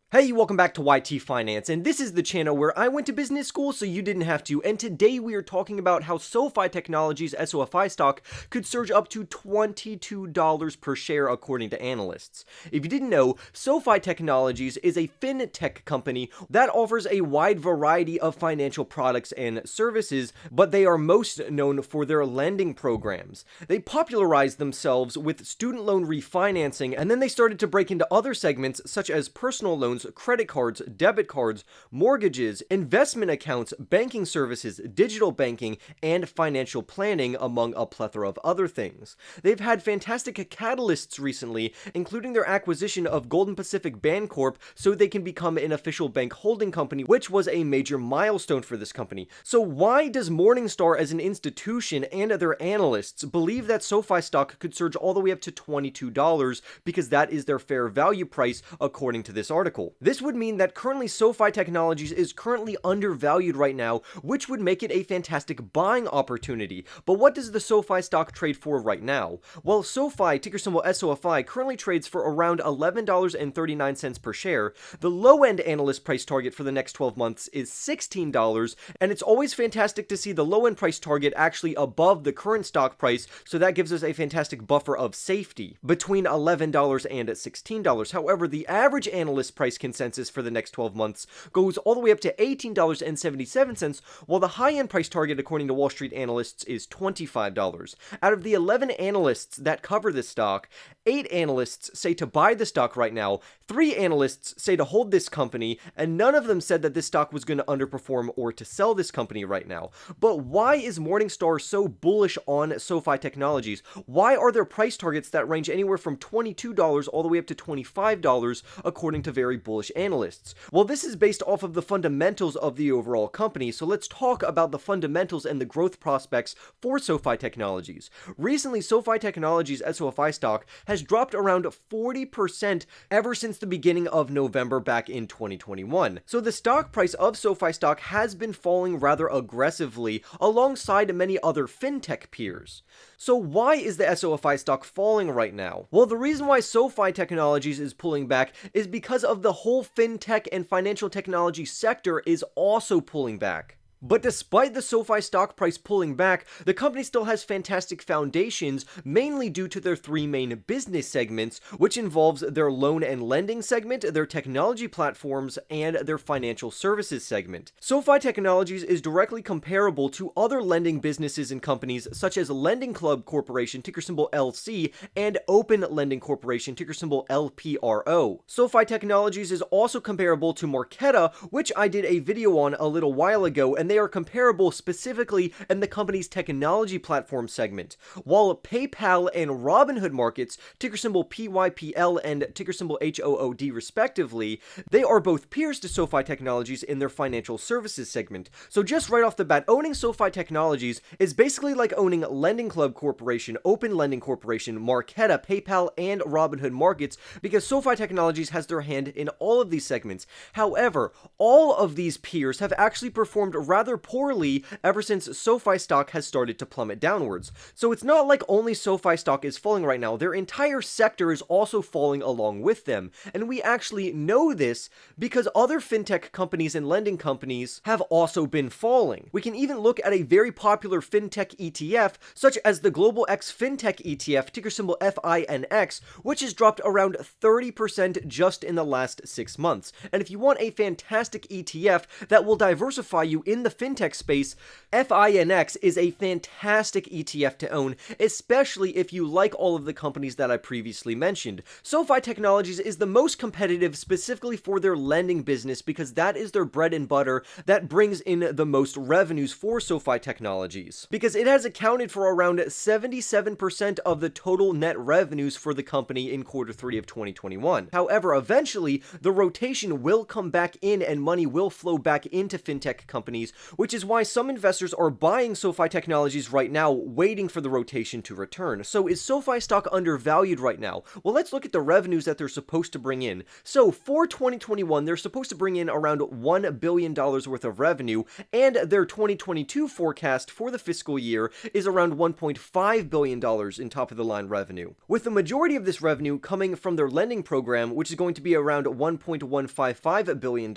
Hey, welcome back to YT Finance, and this is the channel where I went to business school so you didn't have to, and today we are talking about how Sofi Technologies SOFI stock could surge up to $22 per share according to analysts. If you didn't know, Sofi Technologies is a fintech company that offers a wide variety of financial products and services, but they are most known for their lending programs. They popularized themselves with student loan refinancing, and then they started to break into other segments such as personal loans, credit cards, debit cards, mortgages, investment accounts, banking services, digital banking, and financial planning, among a plethora of other things. They've had fantastic catalysts recently, including their acquisition of Golden Pacific Bancorp so they can become an official bank holding company, which was a major milestone for this company. So why does Morningstar as an institution and their analysts believe that Sofi stock could surge all the way up to $22 because that is their fair value price according to this article? This would mean that currently Sofi Technologies is currently undervalued right now, which would make it a fantastic buying opportunity. But what does the Sofi stock trade for right now? Well, Sofi, ticker symbol SOFI, currently trades for around $11.39 per share. The low-end analyst price target for the next 12 months is $16, and it's always fantastic to see the low-end price target actually above the current stock price, so that gives us a fantastic buffer of safety between $11 and $16. However, the average analyst price consensus for the next 12 months goes all the way up to $18.77, while the high-end price target according to Wall Street analysts is $25. Out of the 11 analysts that cover this stock, 8 analysts say to buy the stock right now, 3 analysts say to hold this company, and none of them said that this stock was going to underperform or to sell this company right now. But why is Morningstar so bullish on Sofi Technologies? Why are there price targets that range anywhere from $22 all the way up to $25 according to very bullish analysts? Well, this is based off of the fundamentals of the overall company, so let's talk about the fundamentals and the growth prospects for Sofi Technologies. Recently, Sofi Technologies SOFI stock has dropped around 40% ever since the beginning of November back in 2021. So the stock price of Sofi stock has been falling rather aggressively alongside many other fintech peers. So why is the SOFI stock falling right now? Well, the reason why Sofi Technologies is pulling back is because of the whole fintech and financial technology sector is also pulling back. But despite the Sofi stock price pulling back, the company still has fantastic foundations, mainly due to their 3 main business segments, which involves their loan and lending segment, their technology platforms, and their financial services segment. Sofi Technologies is directly comparable to other lending businesses and companies such as Lending Club Corporation, ticker symbol LC, and Open Lending Corporation, ticker symbol LPRO. Sofi Technologies is also comparable to Marqeta, which I did a video on a little while ago, and they are comparable specifically in the company's technology platform segment. While PayPal and Robinhood Markets, ticker symbol PYPL and ticker symbol HOOD respectively, they are both peers to Sofi Technologies in their financial services segment. So just right off the bat, owning Sofi Technologies is basically like owning Lending Club Corporation, Open Lending Corporation, Marqeta, PayPal, and Robinhood Markets, because Sofi Technologies has their hand in all of these segments. However, all of these peers have actually performed rather poorly ever since Sofi stock has started to plummet downwards. So it's not like only Sofi stock is falling right now, their entire sector is also falling along with them. And we actually know this because other fintech companies and lending companies have also been falling. We can even look at a very popular fintech ETF, such as the Global X Fintech ETF, ticker symbol FINX, which has dropped around 30% just in the last 6 months. And if you want a fantastic ETF that will diversify you in the fintech space, FINX is a fantastic ETF to own, especially if you like all of the companies that I previously mentioned. Sofi Technologies is the most competitive specifically for their lending business because that is their bread and butter that brings in the most revenues for Sofi Technologies, because it has accounted for around 77% of the total net revenues for the company in Q3 of 2021. However, eventually the rotation will come back in and money will flow back into fintech companies which is why some investors are buying SoFi Technologies right now, waiting for the rotation to return. So is SoFi stock undervalued right now? Well, let's look at the revenues that they're supposed to bring in. So for 2021, they're supposed to bring in around $1 billion worth of revenue, and their 2022 forecast for the fiscal year is around $1.5 billion in top-of-the-line revenue, with the majority of this revenue coming from their lending program, which is going to be around $1.155 billion,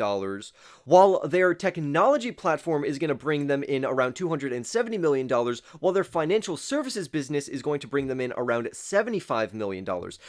while their technology platform is going to bring them in around $270 million, while their financial services business is going to bring them in around $75 million.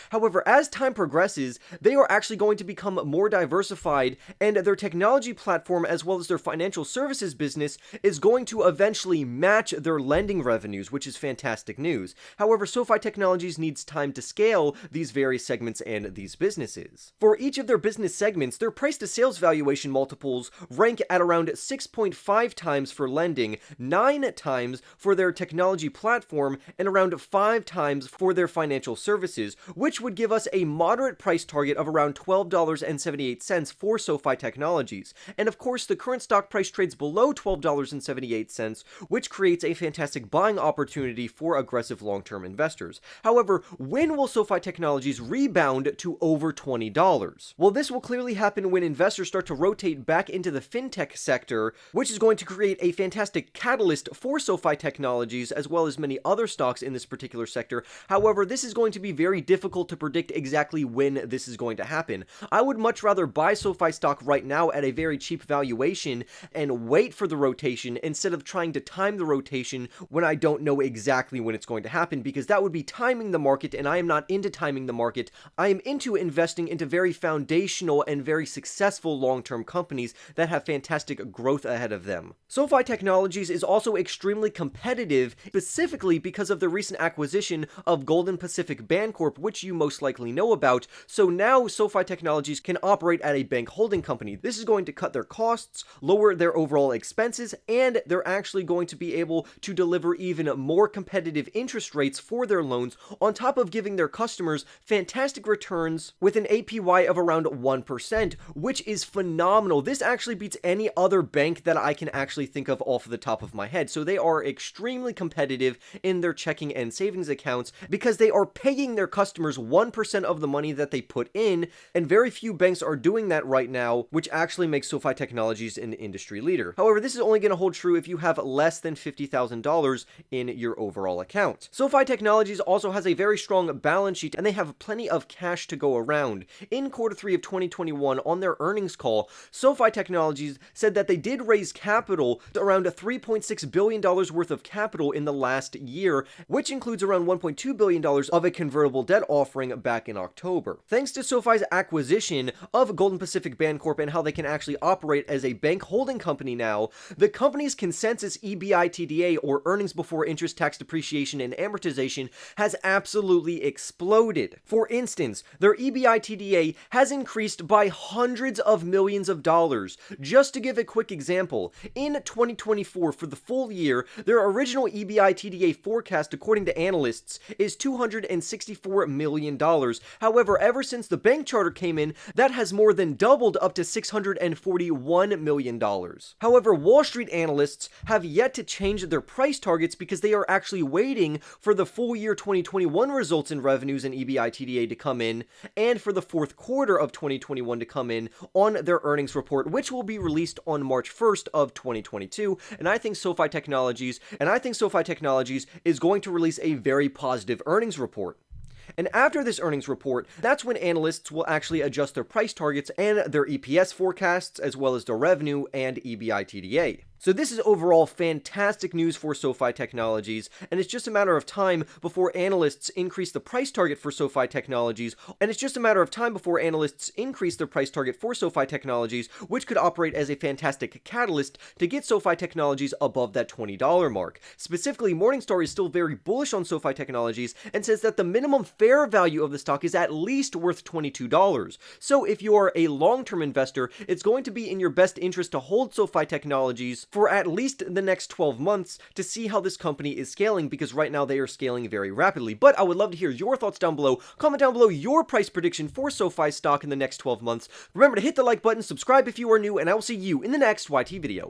However, as time progresses, they are actually going to become more diversified, and their technology platform as well as their financial services business is going to eventually match their lending revenues, which is fantastic news. However, SoFi Technologies needs time to scale these various segments and these businesses. For each of their business segments, their price to sales valuation multiples rank at around 6.5 times for lending, 9 times for their technology platform, and around 5 times for their financial services, which would give us a moderate price target of around $12.78 for SoFi Technologies. And of course, the current stock price trades below $12.78, which creates a fantastic buying opportunity for aggressive long-term investors. However, when will SoFi Technologies rebound to over $20? Well, this will clearly happen when investors start to rotate back into the fintech sector, which is going to create a fantastic catalyst for SoFi Technologies as well as many other stocks in this particular sector. However, this is going to be very difficult to predict exactly when this is going to happen. I would much rather buy SoFi stock right now at a very cheap valuation and wait for the rotation instead of trying to time the rotation when I don't know exactly when it's going to happen, because that would be timing the market, and I am not into timing the market. I am into investing into very foundational and very successful long-term companies that have fantastic growth ahead of them. SoFi Technologies is also extremely competitive, specifically because of the recent acquisition of Golden Pacific Bancorp, which you most likely know about. So now SoFi Technologies can operate at a bank holding company. This is going to cut their costs, lower their overall expenses, and they're actually going to be able to deliver even more competitive interest rates for their loans, on top of giving their customers fantastic returns with an APY of around 1%, which is phenomenal. This actually beats any other bank that I can actually think of off the top of my head. So they are extremely competitive in their checking and savings accounts because they are paying their customers 1% of the money that they put in, and very few banks are doing that right now, which actually makes SoFi Technologies an industry leader. However, this is only going to hold true if you have less than $50,000 in your overall account. SoFi Technologies also has a very strong balance sheet, and they have plenty of cash to go around. In quarter 3 of 2021, on their earnings call, SoFi Technologies said that they did raise capital, around $3.6 billion worth of capital in the last year, which includes around $1.2 billion of a convertible debt offering back in October. Thanks to SoFi's acquisition of Golden Pacific Bancorp and how they can actually operate as a bank holding company now, the company's consensus EBITDA, or earnings before interest, tax, depreciation, and amortization, has absolutely exploded. For instance, their EBITDA has increased by hundreds of millions of dollars. Just to give a quick example, in 2024, for the full year, their original EBITDA forecast, according to analysts, is $264 million. However, ever since the bank charter came in, that has more than doubled up to $641 million. However, Wall Street analysts have yet to change their price targets because they are actually waiting for the full year 2021 results in revenues and EBITDA to come in, and for the fourth quarter of 2021 to come in on their earnings report, which will be released on March 1st of 2022. And I think SoFi Technologies is going to release a very positive earnings report. And after this earnings report, that's when analysts will actually adjust their price targets and their EPS forecasts, as well as their revenue and EBITDA. So this is overall fantastic news for SoFi Technologies, and it's just a matter of time before analysts increase the price target for SoFi Technologies, which could operate as a fantastic catalyst to get SoFi Technologies above that $20 mark. Specifically, Morningstar is still very bullish on SoFi Technologies and says that the minimum fair value of the stock is at least worth $22. So if you are a long-term investor, it's going to be in your best interest to hold SoFi Technologies for at least the next 12 months to see how this company is scaling, because right now they are scaling very rapidly. But I would love to hear your thoughts down below. Comment down below your price prediction for SoFi stock in the next 12 months. Remember to hit the like button, subscribe if you are new, and I will see you in the next YT video.